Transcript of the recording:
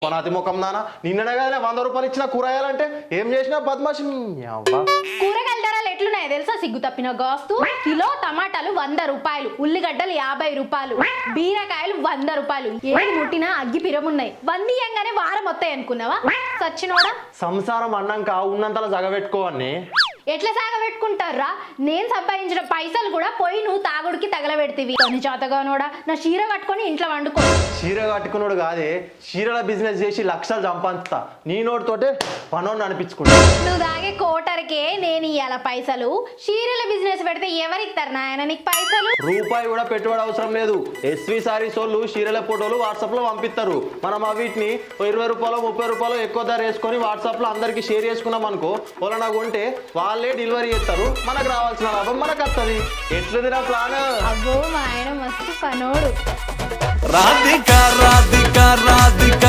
కొనాతి ముఖం నానా నిన్ననే కదా 100 రూపాయలు ఇచ్చిన కూరగాయలంటే ఏం చేసినా బద్మాషి కూరగాయల ధరలు ఎట్లున్నాయి తెలుసా? సిగ్గు తప్పిన గాస్తు. కిలో టమాటాలు 100 రూపాయలు, ఉల్లిగడ్డలు 50 రూపాయలు, బీరకాయలు 100 రూపాయలు. ఏది ముట్టినా అగ్గి పిరమున్నాయి. వందియంగానే వారం వస్తాయి అనుకున్నావా? సచ్చినోడా. సంసారం అన్నాక ఉన్నంతలో జగబెట్టుకోవని ఎట్లా సాగబెట్టుకుంటారా? నేను సంపాదించిన పైసలు కూడా పోయి నువ్వు తాగుడికి తగలబెడితివి. కొన్ని చేతగానోడా నా చీర కట్టుకొని ఇంట్లో వండుకో. చీర కట్టుకున్నాడు కాదే, చీరల బిజినెస్ చేసి లక్షలు సంపాదిస్తా. నీ నోటితోటే పనోని అనిపించుకుంటా. నువ్వు తాగే కోటర్కే నేను ఇయ్యాల పైసలు. చీరల బిజినెస్ పెడితే ఎవరిస్తారు నాయన నీకు పైసలు? రూపాయి కూడా పెట్టుబడి అవసరం లేదు. ఎస్వి సారీస్ వాళ్ళు చీరల ఫోటోలు వాట్సాప్ లో పంపిస్తారు. మనం వీటిని 20 రూపాయలు 30 రూపాయలు ఎక్కువ ధర వేసుకొని వాట్సాప్ లో అందరికి షేర్ చేసుకున్నాం అనుకో, వాళ్ళ కొంటే వాళ్ళే డెలివరీ చేస్తారు. మనకు రావాల్సిన లాభం మనకు వస్తుంది. ఎట్లుందిరా ప్లాన్? అబ్బో మా ఆయన మస్తు పనోడు. రాధిక రాధిక రాధిక